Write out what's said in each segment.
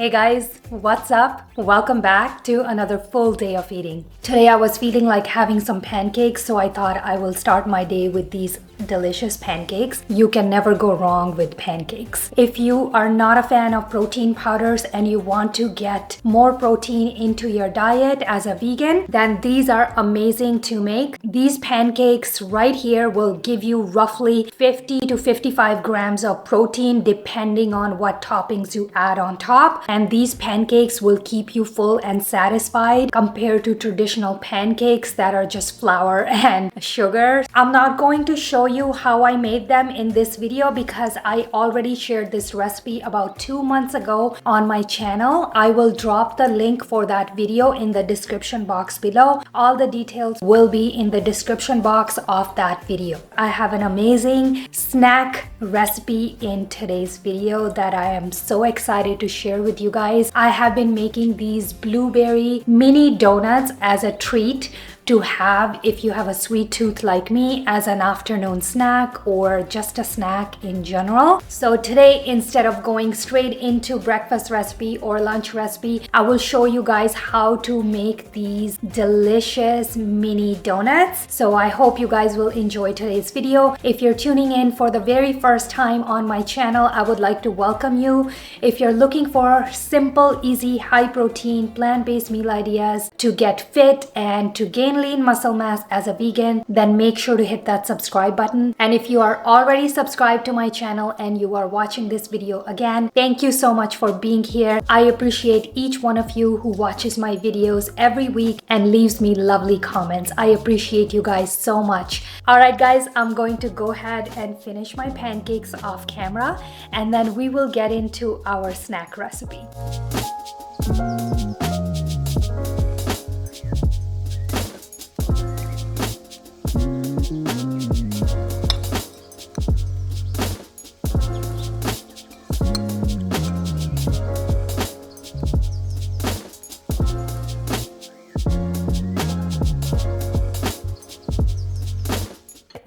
Hey guys, what's up? Welcome back to another full day of eating. Today I was feeling like having some pancakes, so I thought I will start my day with these delicious pancakes. You can never go wrong with pancakes. If you are not a fan of protein powders and you want to get more protein into your diet as a vegan, then these are amazing to make. These pancakes right here will give you roughly 50 to 55 grams of protein depending on what toppings you add on top. And these pancakes will keep you full and satisfied compared to traditional pancakes that are just flour and sugar. I'm not going to show you how I made them in this video because I already shared this recipe about 2 months ago on my channel. I will drop the link for that video in the description box below. All the details will be in the description box of that video. I have an amazing snack recipe in today's video that I am so excited to share with you guys. I have been making these blueberry mini donuts as a treat to have if you have a sweet tooth like me as an afternoon snack or just a snack in general. So today, instead of going straight into breakfast recipe or lunch recipe, I will show you guys how to make these delicious mini donuts. So I hope you guys will enjoy today's video. If you're tuning in for the very first time on my channel, I would like to welcome you. If you're looking for simple, easy, high protein, plant-based meal ideas to get fit and to gain lean muscle mass as a vegan, then make sure to hit that subscribe button. And if you are already subscribed to my channel and you are watching this video again, thank you so much for being here. I appreciate each one of you who watches my videos every week and leaves me lovely comments. I appreciate you guys so much. All right guys, I'm going to go ahead and finish my pancakes off camera and then we will get into our snack recipe.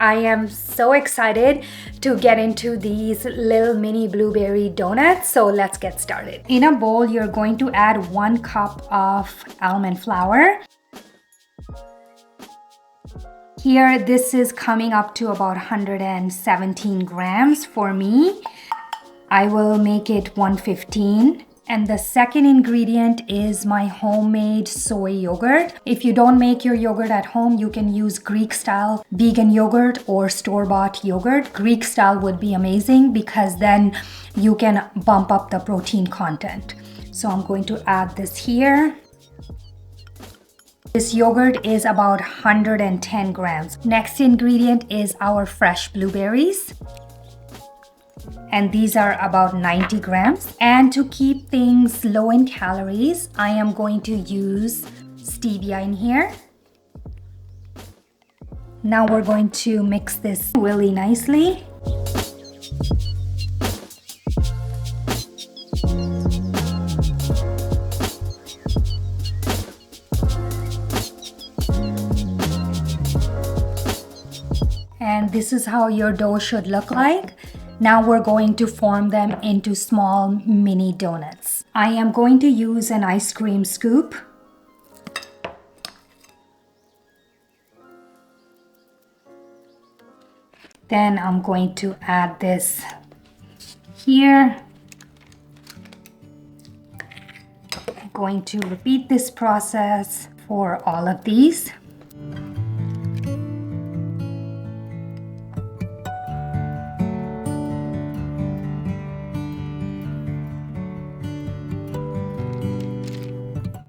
I am so excited to get into these little mini blueberry donuts. So let's get started. In a bowl, you're going to add 1 cup of almond flour. Here, this is coming up to about 117 grams for me. I will make it 115. And the second ingredient is my homemade soy yogurt. If you don't make your yogurt at home, you can use Greek style vegan yogurt or store-bought yogurt. Greek style would be amazing because then you can bump up the protein content. So I'm going to add this here. This yogurt is about 110 grams. Next ingredient is our fresh blueberries. And these are about 90 grams. And to keep things low in calories, I am going to use stevia in here. Now we're going to mix this really nicely. And this is how your dough should look like. Now we're going to form them into small mini donuts. I am going to use an ice cream scoop. Then I'm going to add this here. I'm going to repeat this process for all of these.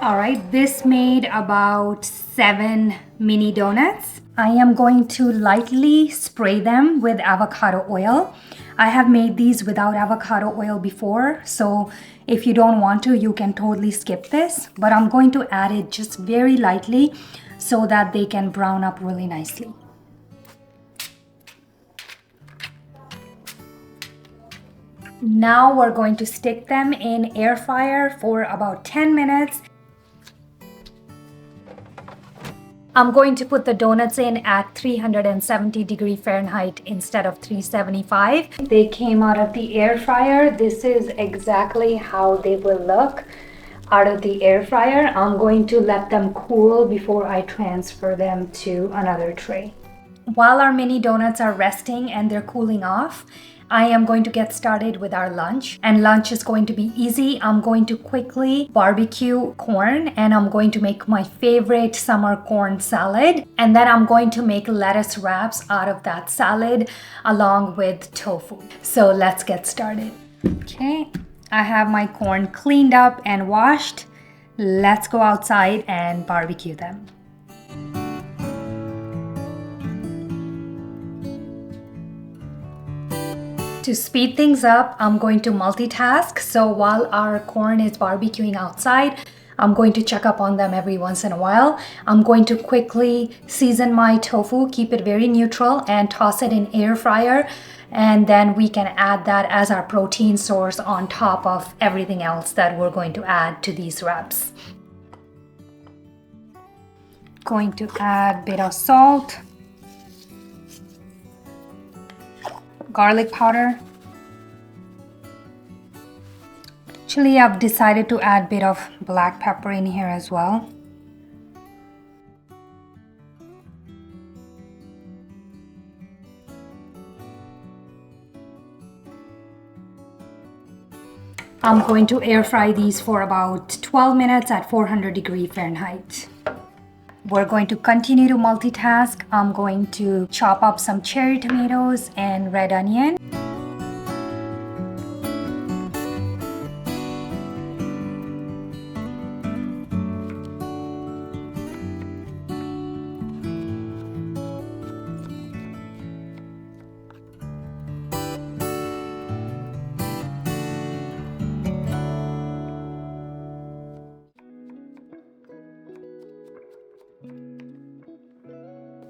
All right, this made about 7 mini donuts. I am going to lightly spray them with avocado oil. I have made these without avocado oil before, so if you don't want to, you can totally skip this. But I'm going to add it just very lightly so that they can brown up really nicely. Now we're going to stick them in air fryer for about 10 minutes. I'm going to put the donuts in at 370 Fahrenheit instead of 375. They came out of the air fryer. This is exactly how they will look out of the air fryer. I'm going to let them cool before I transfer them to another tray. While our mini donuts are resting and they're cooling off, I am going to get started with our lunch, and lunch is going to be easy. I'm going to quickly barbecue corn, and I'm going to make my favorite summer corn salad, and then I'm going to make lettuce wraps out of that salad along with tofu. So let's get started. Okay, I have my corn cleaned up and washed. Let's go outside and barbecue them. To speed things up, I'm going to multitask. So while our corn is barbecuing outside, I'm going to check up on them every once in a while. I'm going to quickly season my tofu, keep it very neutral, and toss it in air fryer. And then we can add that as our protein source on top of everything else that we're going to add to these wraps. Going to add a bit of salt, garlic powder. Actually, I've decided to add a bit of black pepper in here as well. I'm going to air fry these for about 12 minutes at 400 Fahrenheit. We're going to continue to multitask. I'm going to chop up some cherry tomatoes and red onion.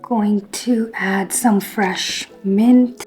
Going to add some fresh mint.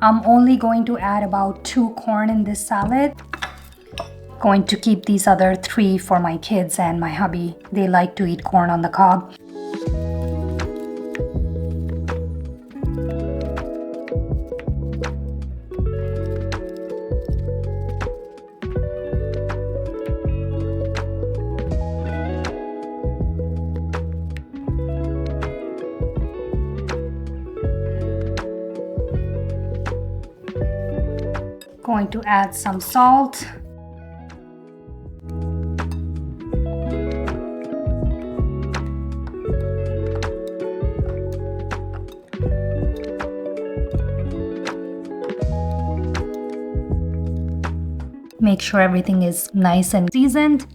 I'm only going to add about 2 corn in this salad. Going to keep these other 3 for my kids and my hubby. They like to eat corn on the cob. Going to add some salt. Make sure everything is nice and seasoned.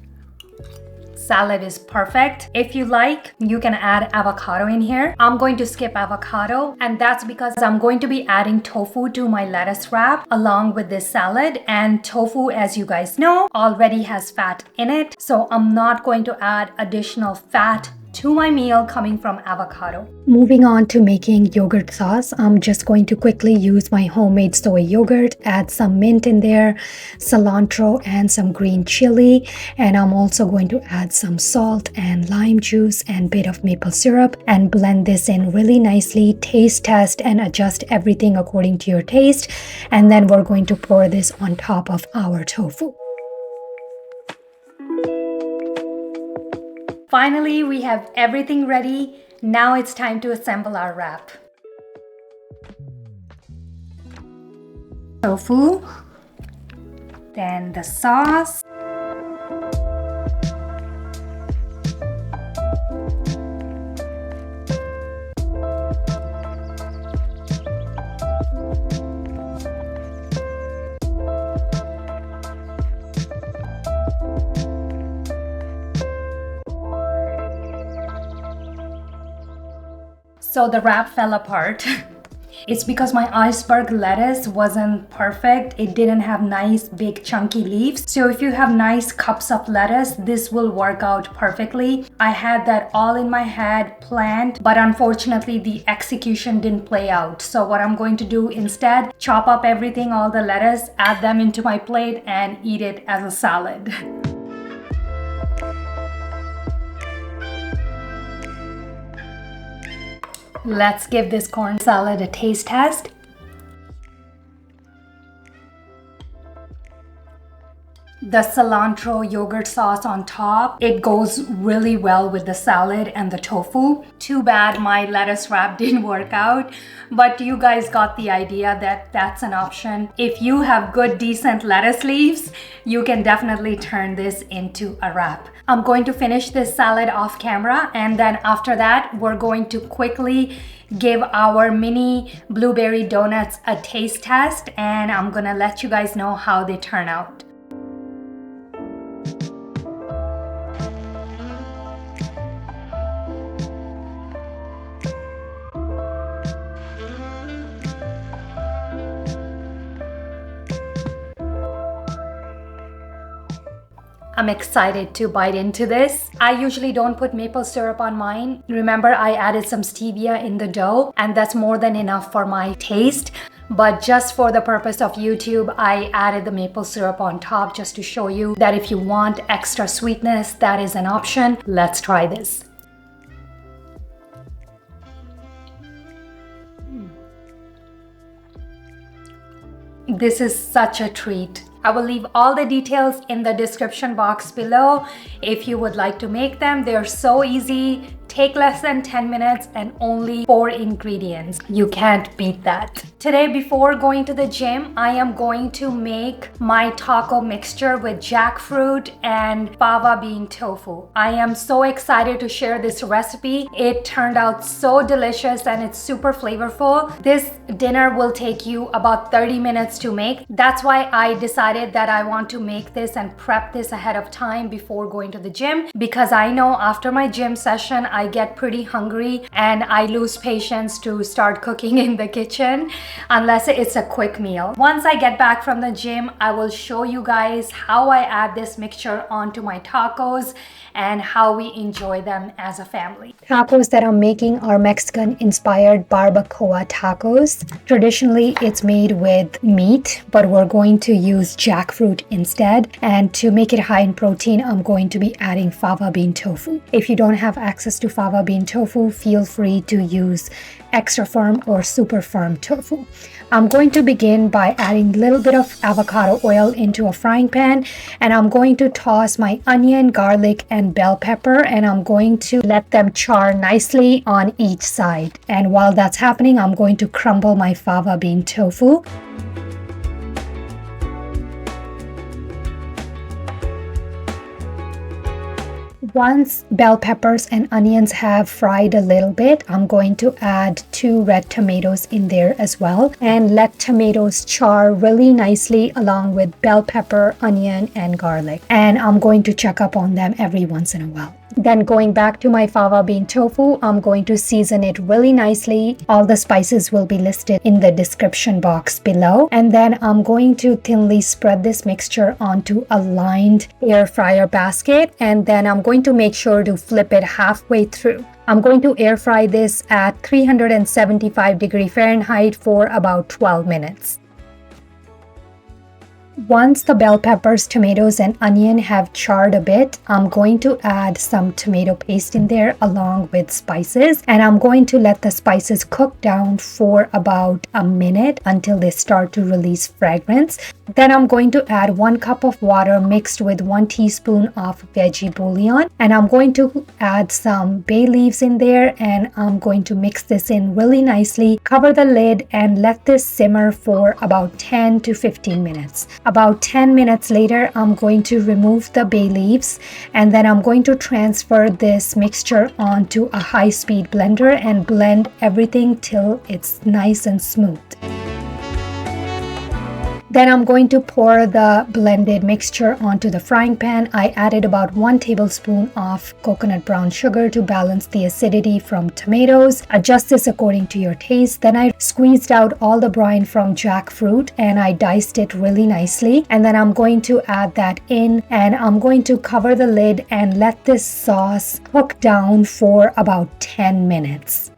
Salad is perfect. If you like, you can add avocado in here. I'm going to skip avocado, and that's because I'm going to be adding tofu to my lettuce wrap along with this salad. And tofu, as you guys know, already has fat in it. So I'm not going to add additional fat to my meal coming from avocado. Moving on to making yogurt sauce, I'm just going to quickly use my homemade soy yogurt, add some mint in there, cilantro and some green chili, and I'm also going to add some salt and lime juice and bit of maple syrup and blend this in really nicely, taste test and adjust everything according to your taste, and then we're going to pour this on top of our tofu. Finally, we have everything ready. Now it's time to assemble our wrap. Tofu, then the sauce, So the wrap fell apart. It's because my iceberg lettuce wasn't perfect. It didn't have nice big chunky leaves. So if you have nice cups of lettuce, this will work out perfectly. I had that all in my head planned, but unfortunately the execution didn't play out. So what I'm going to do instead, chop up everything, all the lettuce, add them into my plate and eat it as a salad. Let's give this corn salad a taste test. The cilantro yogurt sauce on top, it goes really well with the salad and the tofu. Too bad my lettuce wrap didn't work out, but you guys got the idea that that's an option. If you have good, decent lettuce leaves, you can definitely turn this into a wrap. I'm going to finish this salad off camera, and then after that, we're going to quickly give our mini blueberry donuts a taste test, and I'm gonna let you guys know how they turn out. I'm excited to bite into this. I usually don't put maple syrup on mine. Remember, I added some stevia in the dough, and that's more than enough for my taste. But just for the purpose of YouTube, I added the maple syrup on top just to show you that if you want extra sweetness, that is an option. Let's try this. This is such a treat. I will leave all the details in the description box below if you would like to make them. They're so easy, take less than 10 minutes and only 4 ingredients. You can't beat that. Today, before going to the gym, I am going to make my taco mixture with jackfruit and fava bean tofu. I am so excited to share this recipe. It turned out so delicious and it's super flavorful. This dinner will take you about 30 minutes to make. That's why I decided that I want to make this and prep this ahead of time before going to the gym, because I know after my gym session, I get pretty hungry and I lose patience to start cooking in the kitchen unless it's a quick meal. Once I get back from the gym, I will show you guys how I add this mixture onto my tacos and how we enjoy them as a family. Tacos that I'm making are Mexican-inspired barbacoa tacos. Traditionally, it's made with meat, but we're going to use jackfruit instead. And to make it high in protein, I'm going to be adding fava bean tofu. If you don't have access to fava bean tofu, feel free to use extra firm or super firm tofu. I'm going to begin by adding a little bit of avocado oil into a frying pan, and I'm going to toss my onion, garlic, and bell pepper, and I'm going to let them char nicely on each side. And while that's happening, I'm going to crumble my fava bean tofu. Once bell peppers and onions have fried a little bit, I'm going to add 2 red tomatoes in there as well and let tomatoes char really nicely along with bell pepper, onion, and garlic. And I'm going to check up on them every once in a while. Then going back to my fava bean tofu, I'm going to season it really nicely. All the spices will be listed in the description box below. And then I'm going to thinly spread this mixture onto a lined air fryer basket. And then I'm going to make sure to flip it halfway through. I'm going to air fry this at 375° Fahrenheit for about 12 minutes. Once the bell peppers, tomatoes, and onion have charred a bit, I'm going to add some tomato paste in there along with spices, and I'm going to let the spices cook down for about a minute until they start to release fragrance. Then I'm going to add 1 cup of water mixed with 1 teaspoon of veggie bouillon, and I'm going to add some bay leaves in there, and I'm going to mix this in really nicely. Cover the lid and let this simmer for about 10 to 15 minutes. About 10 minutes later, I'm going to remove the bay leaves, and then I'm going to transfer this mixture onto a high-speed blender and blend everything till it's nice and smooth. Then I'm going to pour the blended mixture onto the frying pan. I added about 1 tablespoon of coconut brown sugar to balance the acidity from tomatoes. Adjust this according to your taste. Then I squeezed out all the brine from jackfruit and I diced it really nicely. And then I'm going to add that in and I'm going to cover the lid and let this sauce cook down for about 10 minutes.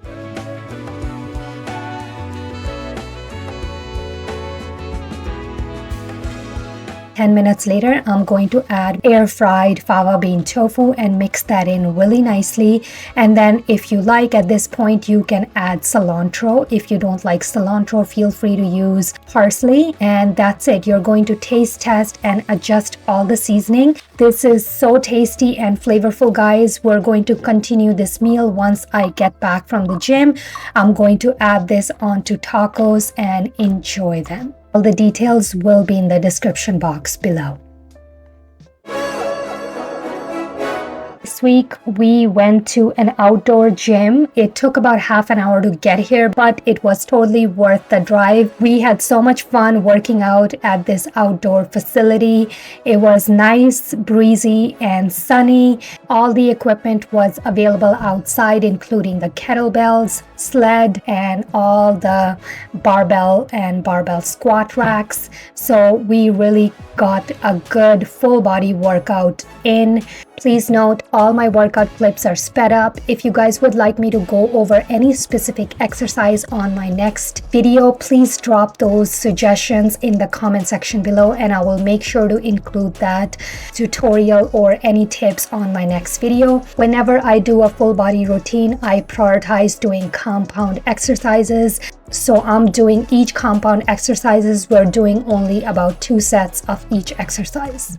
10 minutes later, I'm going to add air-fried fava bean tofu and mix that in really nicely. And then if you like, at this point, you can add cilantro. If you don't like cilantro, feel free to use parsley. And that's it. You're going to taste test and adjust all the seasoning. This is so tasty and flavorful, guys. We're going to continue this meal once I get back from the gym. I'm going to add this onto tacos and enjoy them. All the details will be in the description box below. This week we went to an outdoor gym. It took about half an hour to get here, but it was totally worth the drive. We had so much fun working out at this outdoor facility. It was nice, breezy, and sunny. All the equipment was available outside, including the kettlebells, sled, and all the barbell and barbell squat racks. So we really got a good full body workout in. Please note, all my workout clips are sped up. If you guys would like me to go over any specific exercise on my next video, please drop those suggestions in the comment section below and I will make sure to include that tutorial or any tips on my next video. Whenever I do a full body routine, I prioritize doing compound exercises. So I'm doing each compound exercises. We're doing only about 2 sets of each exercise.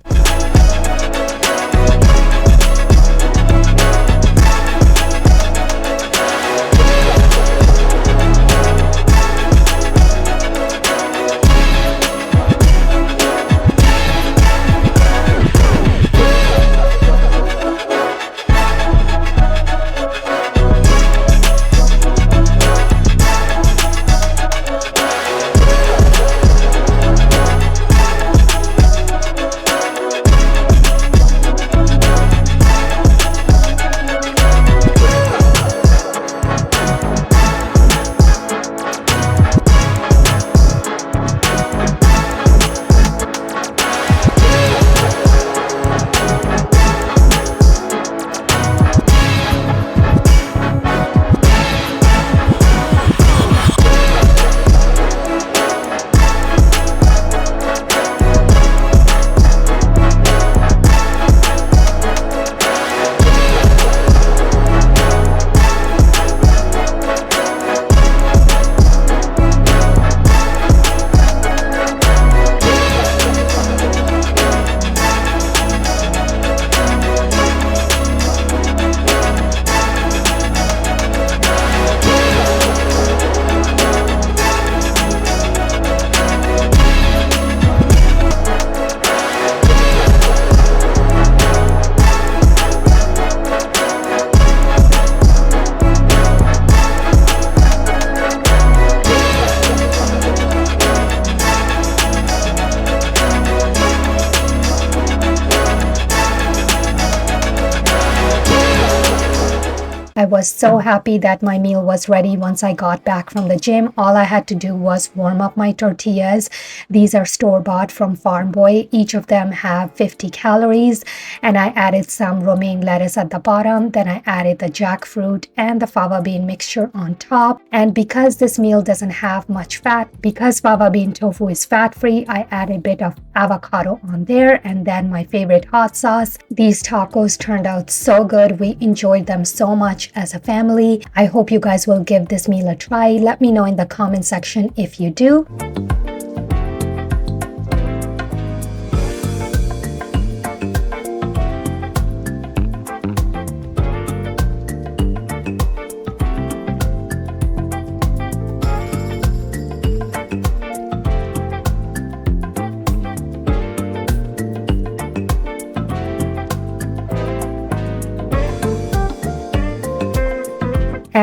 I was so happy that my meal was ready once I got back from the gym. All I had to do was warm up my tortillas. These are store-bought from Farm Boy. Each of them have 50 calories. And I added some romaine lettuce at the bottom. Then I added the jackfruit and the fava bean mixture on top. And because this meal doesn't have much fat, because fava bean tofu is fat-free, I added a bit of avocado on there and then my favorite hot sauce. These tacos turned out so good. We enjoyed them so much as a family. I hope you guys will give this meal a try. Let me know in the comment section if you do.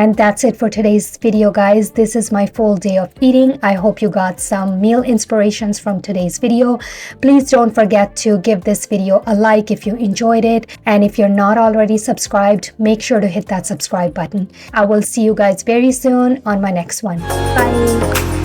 And that's it for today's video, guys. This is my full day of eating. I hope you got some meal inspirations from today's video. Please don't forget to give this video a like if you enjoyed it. And if you're not already subscribed, make sure to hit that subscribe button. I will see you guys very soon on my next one. Bye.